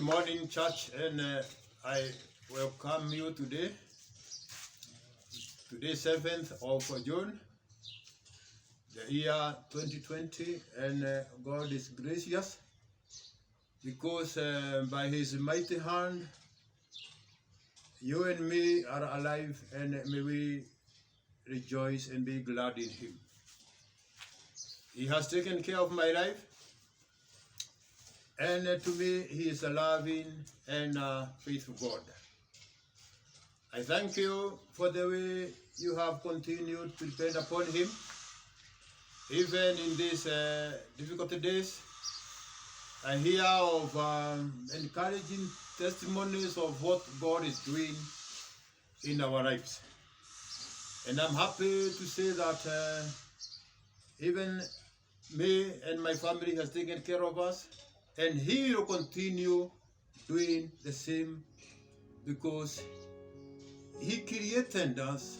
morning, church, and I welcome you today. Today, 7th of June, the year 2020, and God is gracious because by His mighty hand, you and me are alive, and may we rejoice and be glad in Him. He has taken care of my life, and to me, He is a loving and faithful God. I thank you for the way you have continued to depend upon Him, even in these difficult days. I hear of encouraging testimonies of what God is doing in our lives. And I'm happy to say that even me and my family has taken care of us, and He will continue doing the same because He created us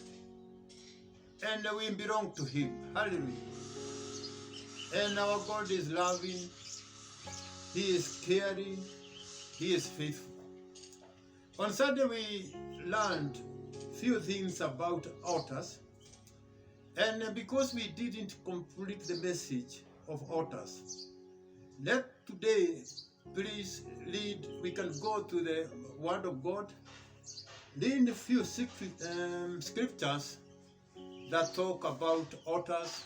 and we belong to Him. Hallelujah. And our God is loving, He is caring, He is faithful. On Sunday we learned few things about altars, and because we didn't complete the message of altars, let today please read, we can go to the Word of God, read a few scriptures that talk about altars.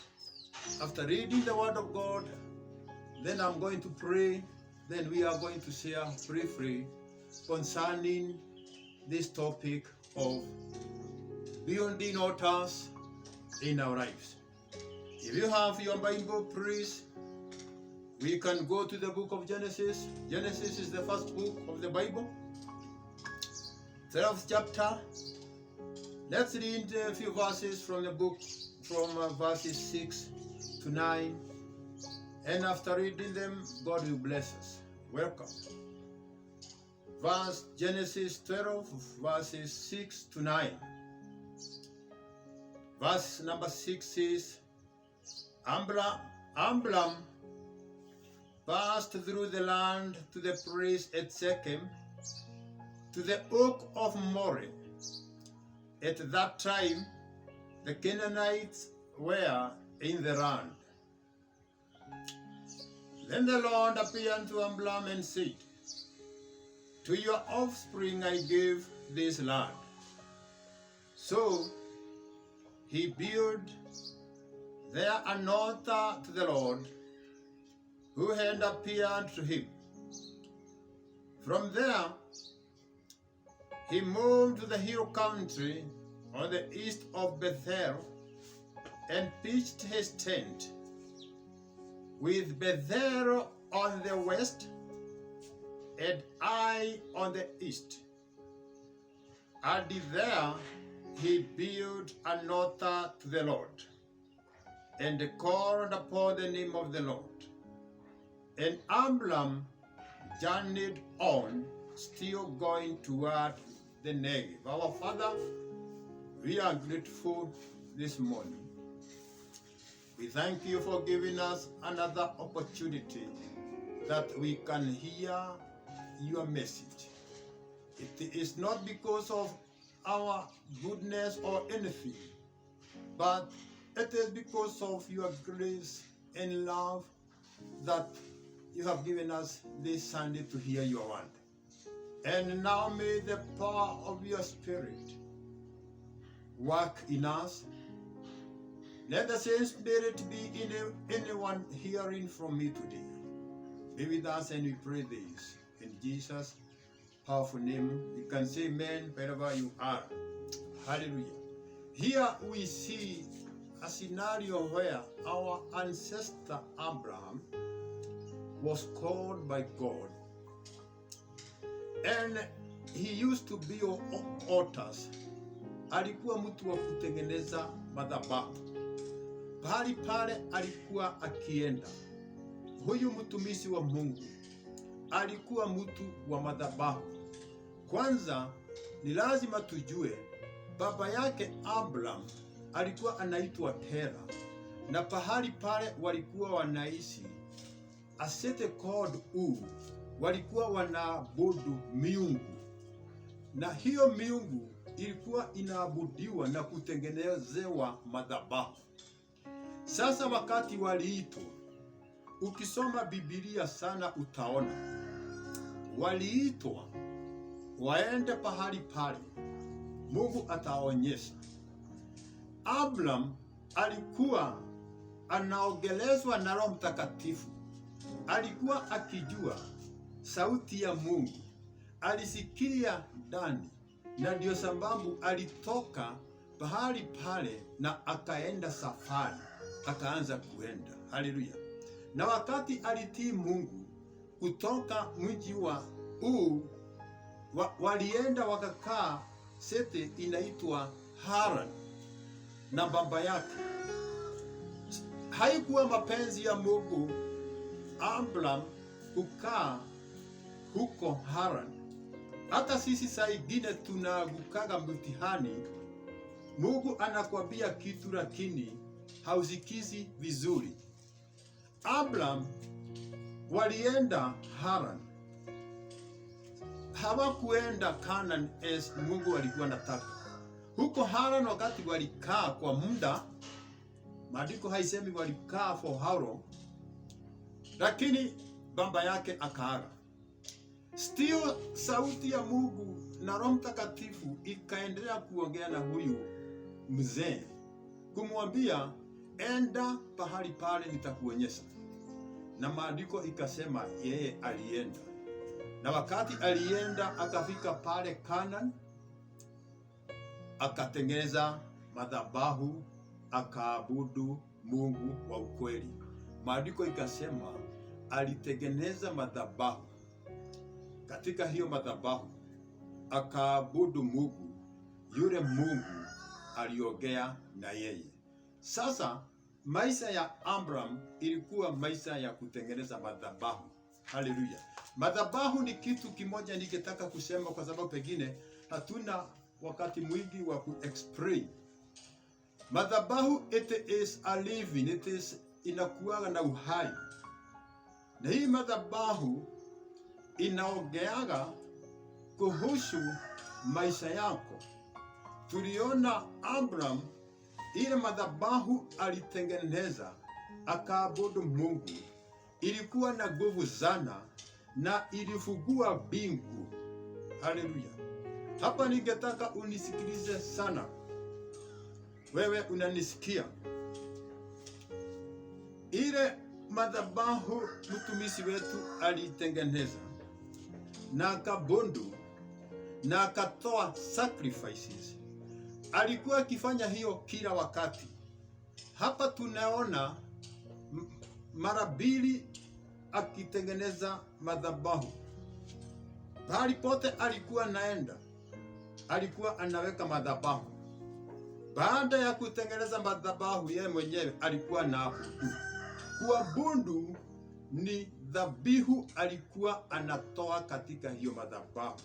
After reading the Word of God, then I'm going to pray, then we are going to share briefly concerning this topic of building altars in our lives. If you have your Bible, please, we can go to the book of Genesis. Genesis is the first book of the Bible, 12th chapter. Let's read a few verses from the book, from verses 6 to 9. And after reading them, God will bless us. Welcome. Genesis 12, verses 6 to 9. Verse number 6 says, Abram passed through the land to the place at Shechem, to the oak of Moreh. At that time, the Canaanites were in the land. Then the Lord appeared to Abram and said, to your offspring I gave this land. So he built there an altar to the Lord, who had appeared to him. From there, he moved to the hill country on the east of Bethel and pitched his tent, with Bethel on the west and Ai on the east. And there he built an altar to the Lord, and called upon the name of the Lord. And Abram journeyed on, still going toward the Negev. Our Father, we are grateful this morning. We thank you for giving us another opportunity that we can hear your message. It is not because of our goodness or anything, but it is because of your grace and love that you have given us this Sunday to hear your word. And now may the power of your Spirit work in us. Let the same Spirit be in anyone hearing from me today. Be with us, and we pray this in Jesus' powerful name. You can say amen wherever you are. Hallelujah. Here we see a scenario where our ancestor Abraham was called by God, and he used to build altars. Alikuwa mtu wa kutengeneza madhabahu. Pahali pale alikuwa akienda, huyu mtumishi wa Mungu alikuwa mtu wa madhabahu. Kwanza ni lazima tujue baba yake Abraham alikuwa anaitwa Tera, na pahali pale walikuwa wanaishi a city called Ur walikuwa wanaabudu miungu, na hiyo miungu ilikuwa inaabudiwa na kutengenezewa madhabahu. Sasa wakati waliitwa, ukisoma Biblia sana utaona waliitwa waende pahali pale, Mungu ataonyesha. Abraham alikuwa anaogelezwa na Roho Mtakatifu, alikuwa akijua sauti ya Mungu, alisikia ndani, na ndio sababu alitoka pahali pale na akaenda safari, akaanza kuenda. Haleluya! Na wakati alitii Mungu kutoka mji wa walienda wakakaa sete inaitwa Haran na baba yake. Haikuwa mapenzi ya Mungu Abraham kukaa huko Haran. Hata sisi saa ingine tunagukaga mtihani, Mungu anakwambia kitu lakini hausikizi vizuri. Abraham walienda Haran, hawakuenda Canaan as Mungu alikuwa anataka. Huko Haran wakati walikaa kwa muda, maandiko haisemi walikaa for how long, lakini baba yake akaaga. Still sauti ya Mungu na Roho Mtakatifu ikaendelea kuongea na huyu mzee, kumwambia enda pahali pale nitakuonyesha. Na maandiko ikasema yeye alienda. Na wakati alienda akafika pale Canaan, akatengeneza madhabahu, akaabudu Mungu wa ukweli. Maandiko ikasema alitengeneza madhabahu. Katika hiyo madhabahu akaabudu Mungu, yule Mungu aliongea na yeye. Sasa maisha ya Abraham ilikuwa maisha ya kutengeneza madhabahu. Haleluya! Madhabahu ni kitu kimoja ningetaka kusema, kwa sababu pengine hatuna wakati mwingi wa kuexplain. Madhabahu it is a living, it is inakuwa na uhai. Na hii madhabahu inaongeaga kuhusu maisha yako. Tuliona Abraham ile madhabahu alitengeneza akaabudu Mungu, ilikuwa na nguvu sana na ilifungua mbingu. Haleluya! Hapa ningetaka unisikilize sana, wewe unanisikia. Ile madhabahu mtumishi wetu alitengeneza na akaabudu na akatoa sacrifices. Alikuwa akifanya hiyo kila wakati. Hapa tunaona mara mbili akitengeneza madhabahu. Pahali pote alikuwa naenda, alikuwa anaweka madhabahu. Baada ya kutengeneza madhabahu, yeye mwenyewe alikuwa anaabudu. Kuabudu ni dhabihu alikuwa anatoa katika hiyo madhabahu.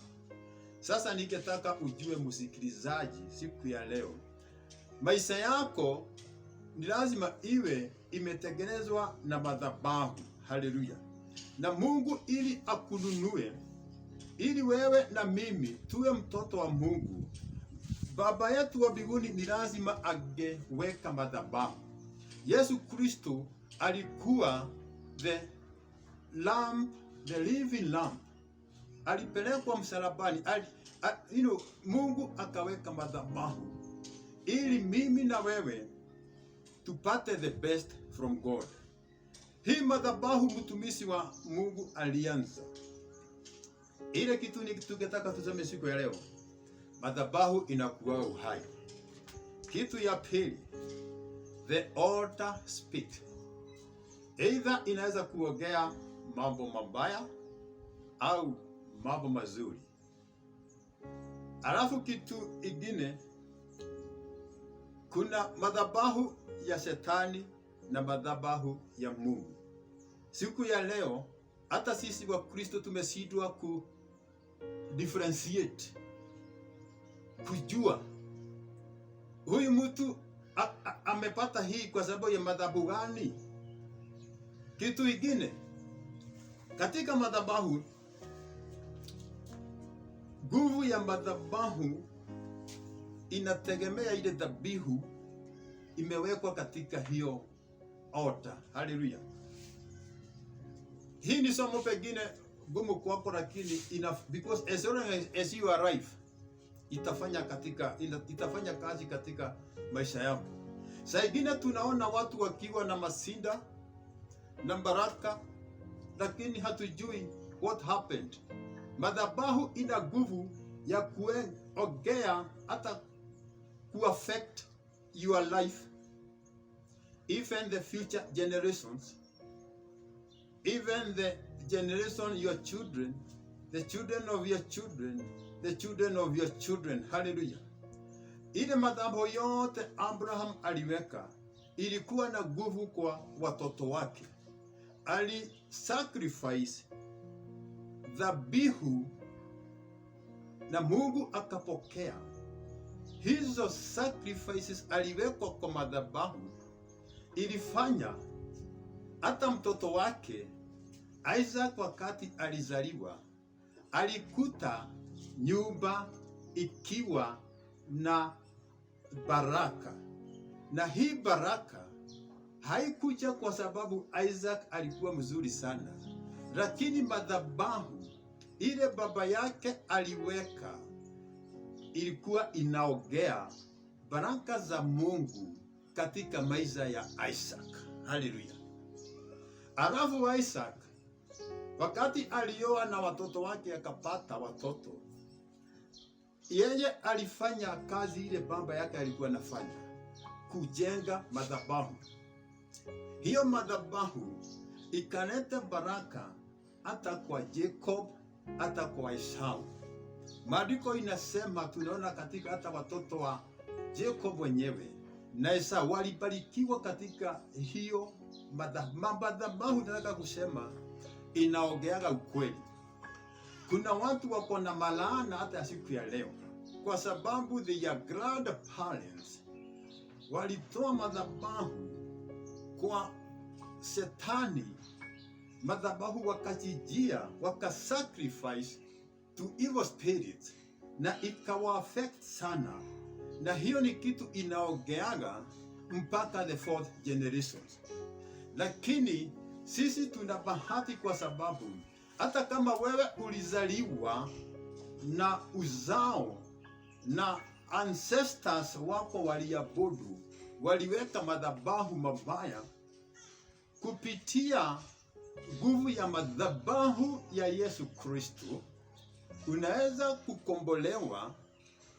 Sasa ningetaka ujue msikilizaji, siku ya leo, maisha yako ni lazima iwe imetengenezwa na madhabahu. Haleluya! Na Mungu ili akununue, ili wewe na mimi tuwe mtoto wa Mungu, Baba yetu wa mbinguni ni lazima angeweka madhabahu. Yesu Kristo alikuwa the lamb, the living lamb. Alipelekwa msalabani, Mungu akaweka madhabahu ili mimi na wewe tupate the best from God. Hii madhabahu mtumishi wa Mungu alianza. Ile kitu tungetaka tuseme siku ya leo, madhabahu inakuwa uhai. Kitu ya pili, the altar speak. Either inaweza kuongea mambo mabaya au mambo mazuri. Alafu kitu ingine, kuna madhabahu ya shetani na madhabahu ya Mungu. Siku ya leo hata sisi wa Kristo tumeshindwa ku differentiate, kujua huyu mtu amepata hii kwa sababu ya madhabahu gani. Kitu ingine, katika madhabahu nguvu ya madhabahu inategemea ile dhabihu imewekwa katika hiyo altar. Haleluya. Hii ni somo pengine gumu kwako, lakini because as long as you arrive itafanya kazi katika maisha yako. Saa ingine tunaona watu wakiwa na masinda na baraka, lakini hatujui what happened. Madhabahu ina nguvu ya kuongea hata kuaffect your life, even the future generations, even the generation your children, the children of your children, the children of your children. Hallelujah. Ile madhabahu yote Abraham aliweka ilikuwa na nguvu kwa watoto wake. Ali sacrifice dhabihu na Mungu akapokea. Hizo sacrifices aliwekwa kwa madhabahu ilifanya hata mtoto wake Isaac wakati alizaliwa alikuta nyumba ikiwa na baraka, na hii baraka haikuja kwa sababu Isaac alikuwa mzuri sana, lakini madhabahu ile baba yake aliweka ilikuwa inaongea baraka za Mungu katika maisha ya Isaac. Haleluya. Alafu Isaac wakati alioa na watoto wake akapata watoto, yeye alifanya kazi ile baba yake alikuwa anafanya, kujenga madhabahu. Hiyo madhabahu ikaleta baraka hata kwa Jacob, hata kwa Esau. Maandiko inasema, tunaona katika hata watoto wa Jacob wenyewe na Esau walibarikiwa katika hiyo madhabahu. Nataka kusema inaongeaga ukweli. Kuna watu wako na malaana hata siku ya leo kwa sababu their grandparents walitoa madhabahu kwa Shetani, madhabahu wakajijia, wakasacrifice to evil spirits, na ikawa affect sana, na hiyo ni kitu inaongeaga mpaka the fourth generations. Lakini sisi tuna bahati kwa sababu hata kama wewe ulizaliwa na uzao na ancestors wako waliabudu, waliweka madhabahu mabaya, kupitia nguvu ya madhabahu ya Yesu Kristo unaweza kukombolewa,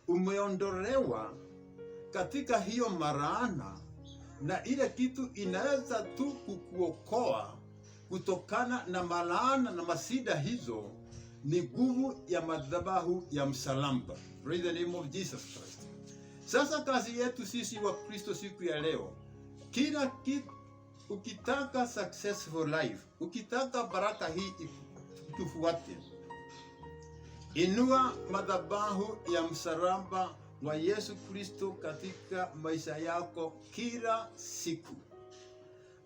umeondolewa katika hiyo maraana, na ile kitu inaweza tu kukuokoa kutokana na malaana na masida hizo ni nguvu ya madhabahu ya msalaba. Praise the name of Jesus Christ. Sasa kazi yetu sisi wa Kristo siku ya leo, kila kitu, ukitaka successful life, ukitaka baraka hii tufuate, inua madhabahu ya msalaba wa Yesu Kristo katika maisha yako kila siku.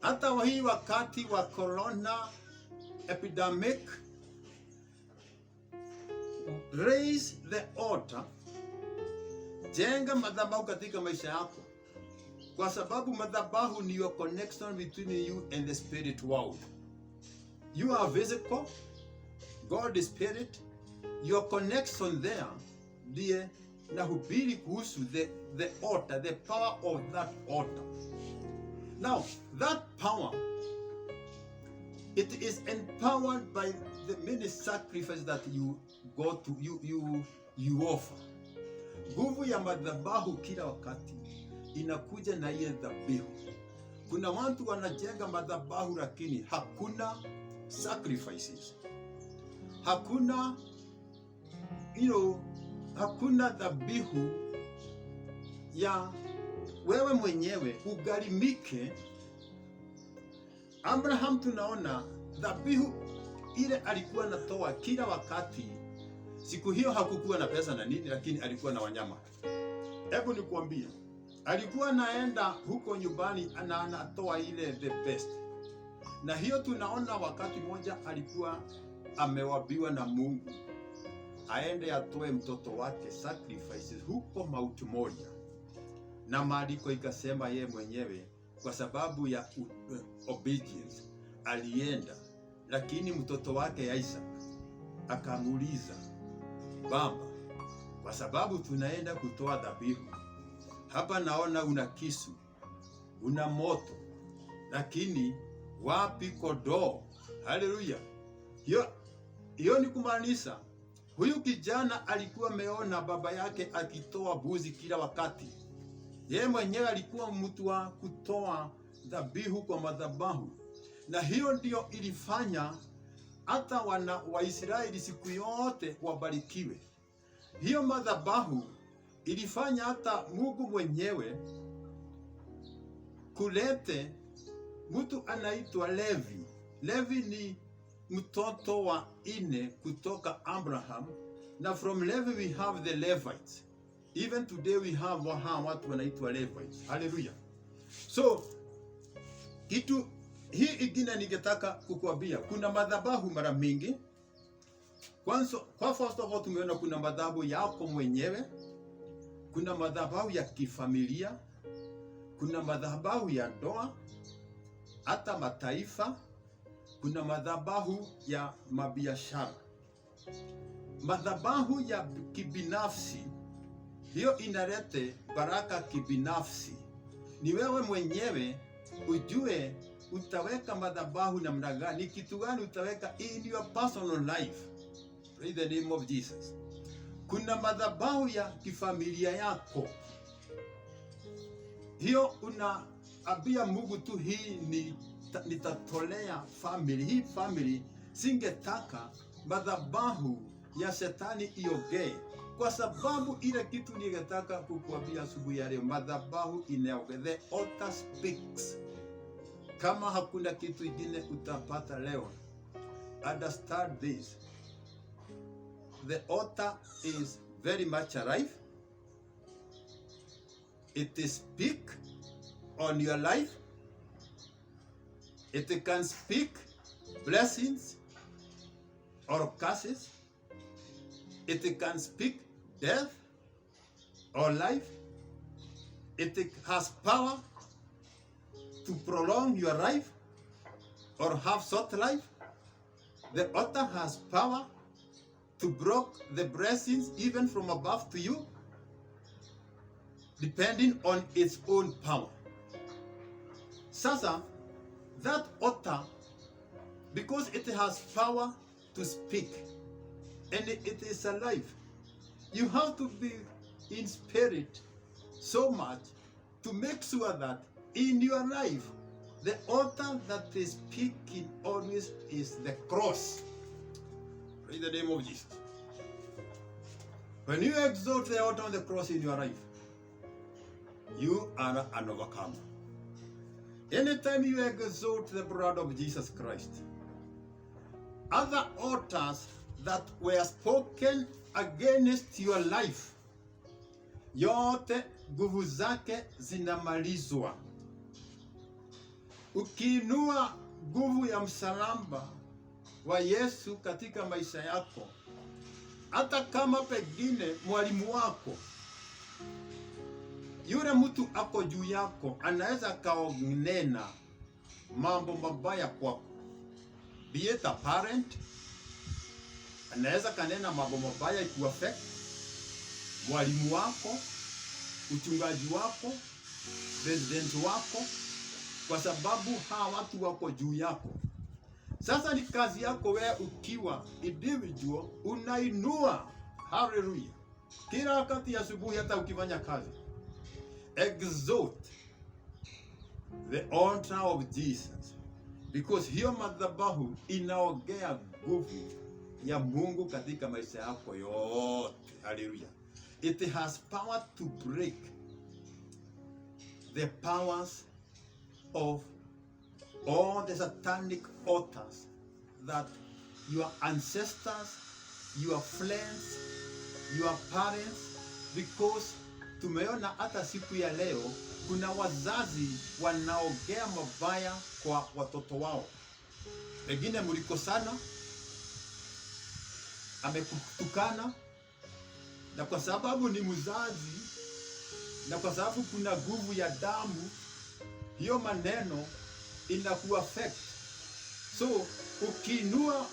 Hata hii wakati wa corona epidemic, raise the altar, jenga madhabahu katika maisha yako, kwa sababu madhabahu ni your connection between you and the spirit world. You are physical, God is spirit. Your connection there ndiye nahubiri kuhusu the altar, the power of that altar. Now, that power, it is empowered by the many sacrifices that you go to, you offer. Nguvu ya madhabahu kila wakati inakuja na ile dhabihu. Kuna watu wanajenga madhabahu lakini hakuna sacrifices. Hakuna hakuna dhabihu ya wewe mwenyewe ugalimike. Abraham tunaona dhabihu ile alikuwa natoa kila wakati. Siku hiyo hakukuwa na pesa na nini, lakini alikuwa na wanyama. Hebu nikuambie, alikuwa naenda huko nyumbani anatoa ile the best. Na hiyo tunaona wakati moja alikuwa amewabiwa na Mungu. aende atoe mtoto wake sacrifices huko Mount Moria, na maandiko ikasema ye mwenyewe kwa sababu ya obedience alienda, lakini mtoto wake Isaac akamuuliza, baba, kwa sababu tunaenda kutoa dhabihu hapa, naona una kisu, una moto, lakini wapi kondoo? Haleluya! Hiyo ni kumaanisha huyu kijana alikuwa ameona baba yake akitoa mbuzi kila wakati. Yeye mwenyewe alikuwa mtu wa kutoa dhabihu kwa madhabahu, na hiyo ndio ilifanya hata wana wa Israeli siku yote wabarikiwe. Hiyo madhabahu ilifanya hata Mungu mwenyewe kulete mtu anaitwa Levi. Levi ni mtoto wa ine kutoka Abraham, na from Levi we have the Levites. Even today we have watu wanaitwa Levites. Hallelujah. So kitu hii ingine ningetaka kukuambia, kuna madhabahu mara mingi. Kwa first of all tumeona kuna madhabahu yako mwenyewe, kuna madhabahu ya kifamilia, kuna madhabahu ya ndoa, hata mataifa, kuna madhabahu ya mabiashara. Madhabahu ya kibinafsi, hiyo inalete baraka kibinafsi. Ni wewe mwenyewe ujue utaweka madhabahu namna gani, kitu gani utaweka in your personal life. Praise the name of Jesus. Kuna madhabahu ya kifamilia yako, hiyo unaambia Mungu tu, hii nitatolea family. Hii family singetaka madhabahu ya shetani iogee, kwa sababu ile kitu ningetaka kukuambia asubuhi ya leo, madhabahu inaogea. The altar speaks. Kama hakuna kitu ingine utapata leo, understand this. The altar is very much alive. It speak on your life. It can speak blessings or curses. It can speak death or life. It has power to prolong your life or have short life. The altar has power to block the blessings even from above to you, depending on its own power. Sasa, that altar, because it has power to speak and it is alive, you have to be in spirit so much to make sure that in your life, the altar that is speaking always is the cross. In the name of Jesus. When you exalt the altar on the cross in your life, you are an overcomer. Anytime you exalt the blood of Jesus Christ, other altars that were spoken against your life, yote nguvu zake zinamalizwa. Ukiinua nguvu ya msalaba wa Yesu katika maisha yako, hata kama pengine mwalimu wako, yule mtu ako juu yako, anaweza kaonena mambo mabaya kwako, be it a parent, anaweza kanena mambo mabaya ikuaffect mwalimu wako, uchungaji wako, president wako, kwa sababu hawa watu wako juu yako. Sasa ni kazi yako wewe ukiwa individual, unainua, hallelujah, kila wakati asubuhi, hata ukifanya kazi, exalt the altar of Jesus, because hiyo madhabahu inaogea nguvu ya Mungu katika maisha yako yote. Hallelujah. It has power to break the powers of all the satanic altars that your ancestors, your friends, your parents, because tumeona hata siku ya leo kuna wazazi wanaogea mabaya kwa watoto wao. Pengine mlikosana, amekutukana, na kwa sababu ni mzazi, na kwa sababu kuna nguvu ya damu, hiyo maneno inakuaffect. So ukiinua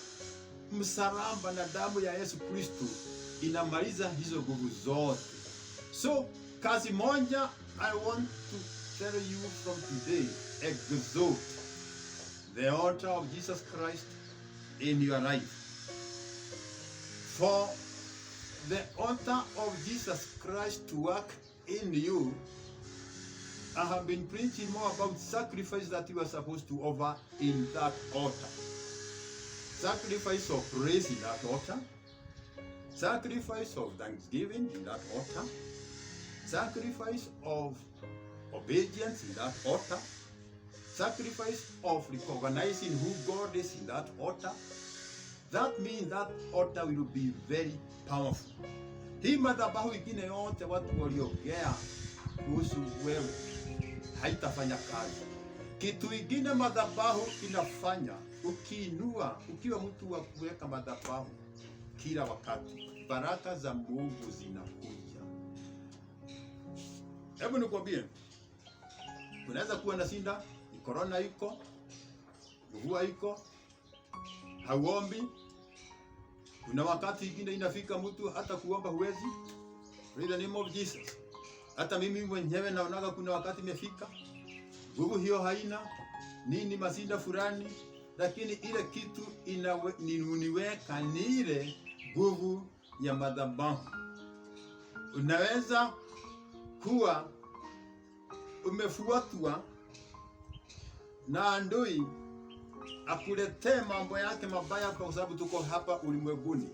msalaba na damu ya Yesu Kristo inamaliza hizo nguvu zote. So kazi moja I want to tell you from today, exalt the altar of Jesus Christ in your life. For the altar of Jesus Christ to work in you, I have been preaching more about sacrifice that you are supposed to offer in that altar. Sacrifice of praise in that altar. Sacrifice of thanksgiving in that altar. Sacrifice of obedience in that altar. Sacrifice of recognizing who God is in that altar. That means that altar will be very powerful. Hii madhabahu ingine yote watu waliongea kuhusu wewe haitafanya kazi. Kitu ingine madhabahu inafanya, ukiinua, ukiwa mtu wa kuweka madhabahu kila wakati, baraka za Mungu zinakuja. Hebu nikwambie, unaweza kuwa na shida, corona iko, mvua iko, hauombi. Kuna wakati ingine inafika mtu hata kuomba huwezi. In the name of Jesus. Hata mimi mwenyewe naonaga kuna wakati imefika, nguvu hiyo haina, nini masinda fulani, lakini ile kitu inaniweka ni ile nguvu ya madhabahu. Unaweza kuwa umefuatwa na adui akuletee mambo yake mabaya kwa sababu tuko hapa ulimwenguni,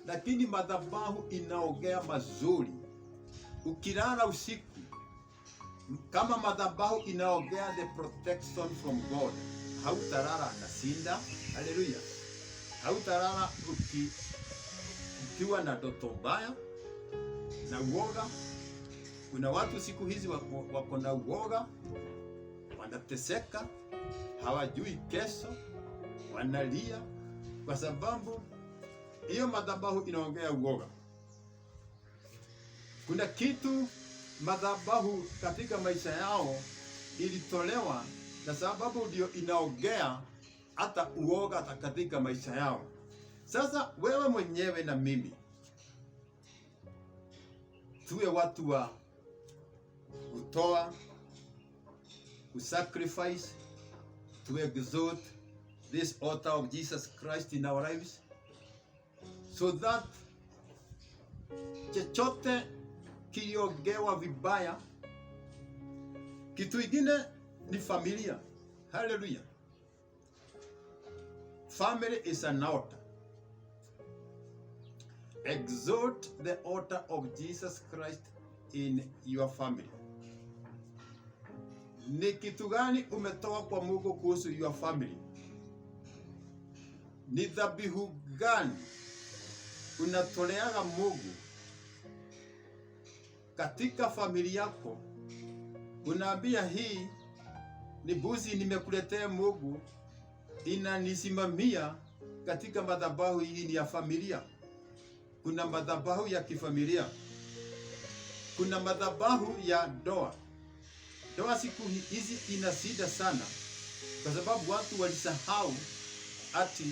lakini madhabahu inaongea mazuri. Ukilala usiku, kama madhabahu inaongea the protection from God, hautalala na sinda. Haleluya. Hautalala ukiwa na ndoto mbaya na uoga. Kuna watu siku hizi wako na uoga, wanateseka, hawajui kesho, wanalia kwa sababu hiyo madhabahu inaongea uoga. Kuna kitu madhabahu katika maisha yao ilitolewa na sababu ndio inaongea hata uoga hata katika maisha yao. Sasa wewe mwenyewe na mimi tuwe watu wa kutoa, kusacrifice, to exalt this altar of Jesus Christ in our lives, so that chochote kiliongewa vibaya. Kitu ingine ni familia. Hallelujah. Family is an altar. Exalt the altar of Jesus Christ in your family. Ni kitu gani umetoa kwa Mungu kuhusu your family? Ni dhabihu gani unatoleaga Mungu katika familia yako? Unaambia hii ni mbuzi nimekuletea Mungu, inanisimamia katika madhabahu hii ni ya familia. Kuna madhabahu ya kifamilia. Kuna madhabahu ya ndoa. Ndoa siku hizi ina shida sana kwa sababu watu walisahau ati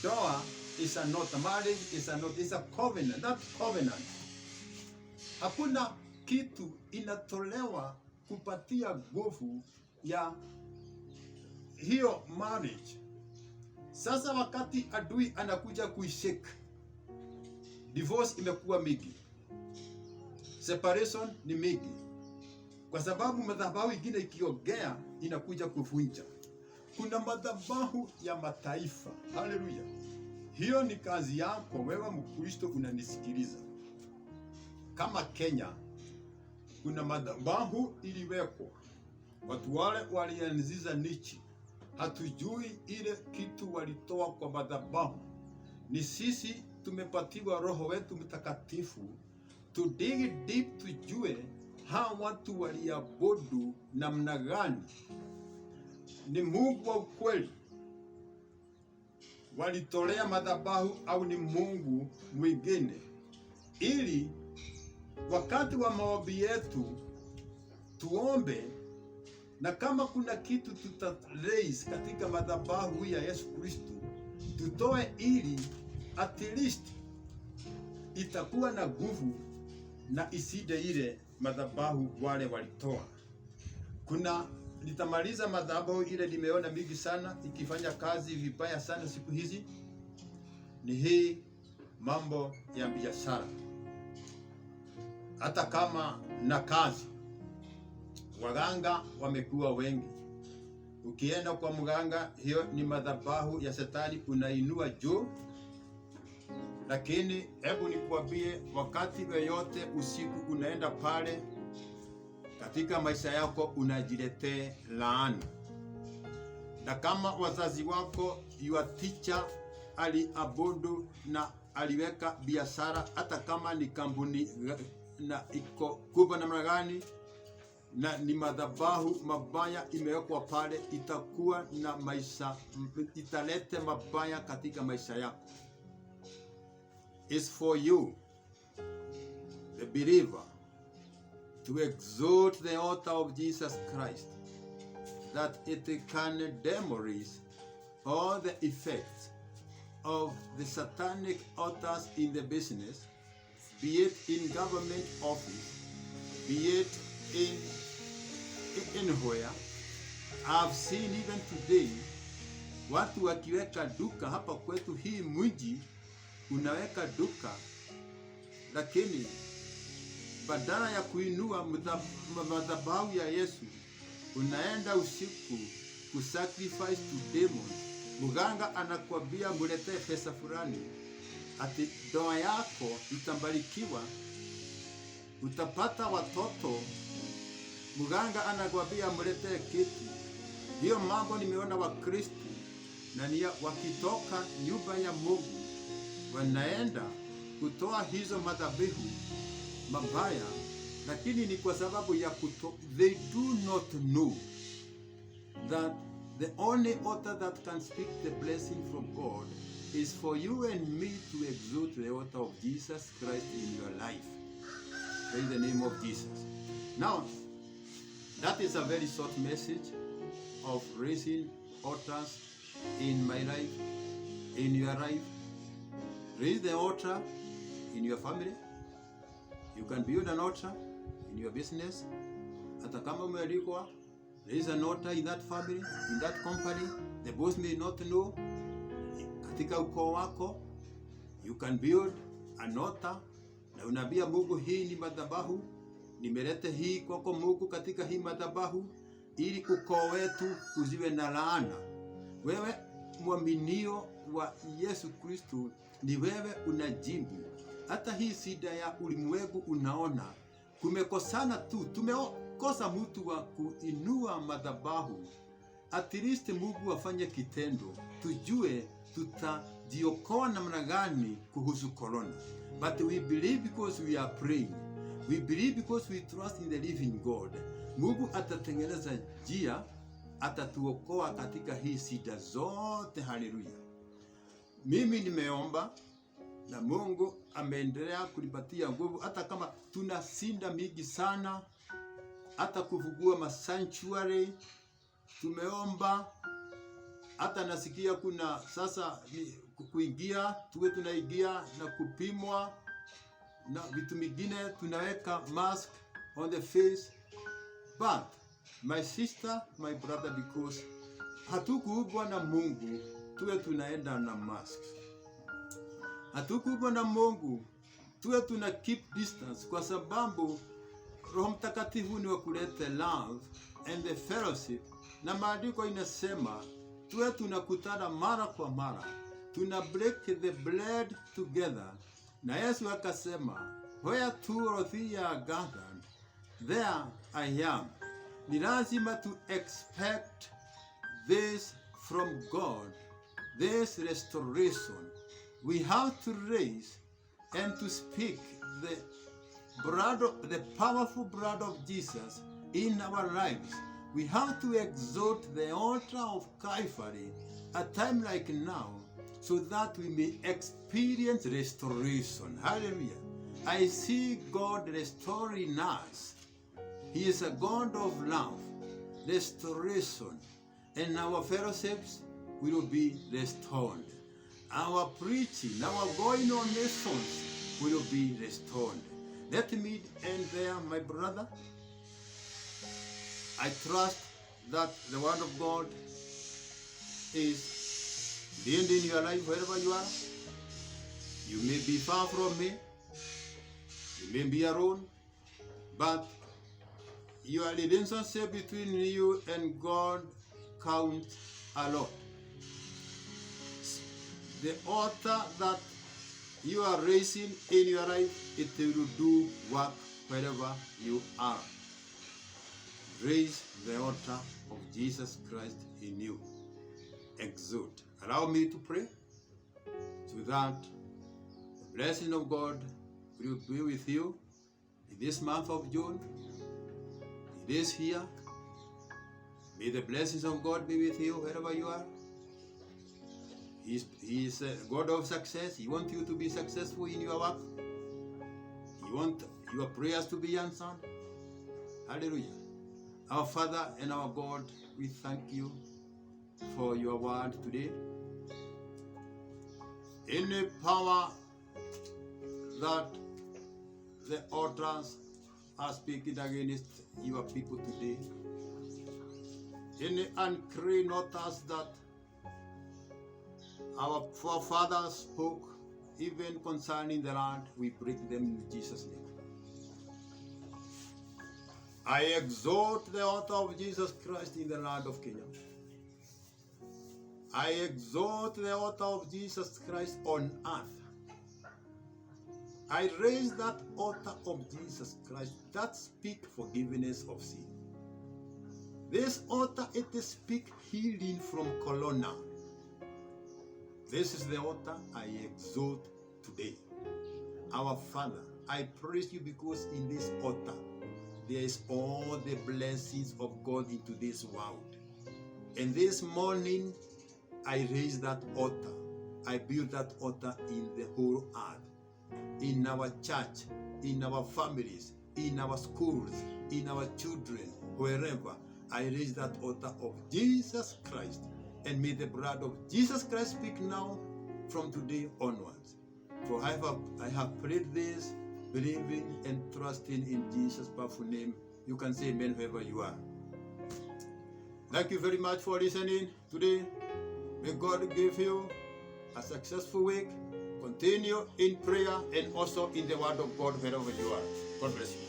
ndoa is not a marriage, is a covenant, not covenant. Hakuna kitu inatolewa kupatia nguvu ya hiyo marriage. Sasa wakati adui anakuja kuishake, divorce imekuwa mingi, separation ni mingi, kwa sababu madhabahu ingine ikiongea inakuja kuvunja. Kuna madhabahu ya mataifa. Haleluya. Hiyo ni kazi yako wewe Mkristo unanisikiliza. Kama Kenya kuna madhabahu iliwekwa, watu wale walianzisha nichi, hatujui ile kitu walitoa kwa madhabahu. Ni sisi tumepatiwa Roho wetu Mtakatifu to dig deep, tujue hawa watu waliabudu namna gani. Ni Mungu wa ukweli. walitolea madhabahu au ni mungu mwingine, ili wakati wa maombi yetu tuombe, na kama kuna kitu raise katika madhabahu ya Yesu Kristo tutoe, ili at least itakuwa na nguvu na iside ile madhabahu wale walitoa. Nitamaliza madhabahu ile nimeona mingi sana ikifanya kazi vibaya sana siku hizi, ni hii mambo ya biashara. Hata kama na kazi, waganga wamekuwa wengi. Ukienda kwa mganga, hiyo ni madhabahu ya Shetani unainua juu. Lakini hebu nikuambie, wakati yoyote usiku unaenda pale, katika maisha yako unajiletea laana. Na kama wazazi wako, your teacher aliabudu na aliweka biashara, hata kama ni kampuni na iko kubwa namna gani, na ni madhabahu mabaya imewekwa pale, itakuwa na maisha, italete mabaya katika maisha yako. It's for you, the believer, to exalt the altar of Jesus Christ, that it can demolish all the effects of the satanic altars in the business, be it in government office, be it in anywhere. I've seen even today watu wakiweka duka hapa kwetu hii mji, unaweka duka, lakini badala ya kuinua madhabahu ya Yesu, unaenda usiku kusacrifice to demons. Muganga anakuambia mulete pesa fulani, ati ndoa yako itambarikiwa, utapata watoto. Muganga anakuambia mulete kitu. Hiyo mambo nimeona wa Kristo na ni wakitoka nyumba ya Mungu wanaenda kutoa hizo madhabahu mabaya, lakini ni kwa sababu ya they do not know that the only altar that can speak the blessing from God is for you and me to exalt the altar of Jesus Christ in your life. In the name of Jesus. Now, that is a very short message of raising altars in my life, in your life. Raise the altar in your family. You can build an altar in your business. Hata kama umeandikwa, raise an altar in that family, in that company. The boss may not know. Katika ukoo wako, you can build an altar. Na unaambia Mungu, hii ni madhabahu, nimeleta hii kwako Mungu katika hii madhabahu, ili ukoo wetu usiwe na laana. Wewe mwaminio wa Yesu Kristo, ni wewe unajibu. Hata hii shida ya ulimwengu, unaona kumekosana tu, tumekosa mtu wa kuinua madhabahu. At least Mungu afanye kitendo, tujue tutajiokoa namna gani kuhusu corona. But we believe because we are praying. We believe because we trust in the living God. Mungu atatengeneza njia, atatuokoa katika hii shida zote. Haleluya. Mimi nimeomba na Mungu ameendelea kunipatia nguvu, hata kama tuna sinda mingi sana, hata kufungua masanctuary tumeomba. Hata nasikia kuna sasa kuingia, tuwe tunaingia na kupimwa na vitu mingine, tunaweka mask on the face. But my sister, my brother, because hatukuubwa na Mungu tuwe tunaenda na mask. Hatukuubwa na Mungu tuwe tuna keep distance, kwa sababu Roho Mtakatifu ni wa kuleta love and the fellowship. Na maandiko inasema tuwe tunakutana mara kwa mara, tuna break the bread together. Na Yesu akasema, where two or three are gathered, there I am. Ni lazima to expect this from God, this restoration. We have to raise and to speak the powerful blood of Jesus in our lives. We have to exalt the altar of Calvary. A time like now, so that we may experience restoration. Hallelujah. I see God restoring us. He is a God of love, restoration, and our fellowships will be restored. Our preaching, our going on lessons will be restored. Let me end there, my brother. I trust that the word of God is being in your life wherever you are. You may be far from me. You may be alone. But your relationship between you and God counts a lot. The altar that you are raising in your life, it will do work wherever you are. Raise the altar of Jesus Christ in you. Exalt. Allow me to pray so that the blessing of God will be with you in this month of June, in this year. May the blessings of God be with you wherever you are. He is a God of success. He wants you to be successful in your work. He wants your prayers to be answered. Hallelujah. Our Father and our God, we thank you for your word today. Any power that the altars are speaking against your people today, any unclean altars that our forefathers spoke, even concerning the land, we break them in Jesus' name. I exalt the altar of Jesus Christ in the land of Kenya. I exalt the altar of Jesus Christ on earth. I raise that altar of Jesus Christ that speaks forgiveness of sin. This altar, it speaks healing from corona. This is the altar I exalt today. Our Father, I praise you because in this altar, there is all the blessings of God into this world. And this morning, I raise that altar. I build that altar in the whole earth, in our church, in our families, in our schools, in our children, wherever. I raise that altar of Jesus Christ. And may the blood of Jesus Christ speak now from today onwards. For I have prayed this, believing and trusting in Jesus' powerful name. You can say amen wherever you are. Thank you very much for listening today. May God give you a successful week. Continue in prayer and also in the word of God wherever you are. God bless you.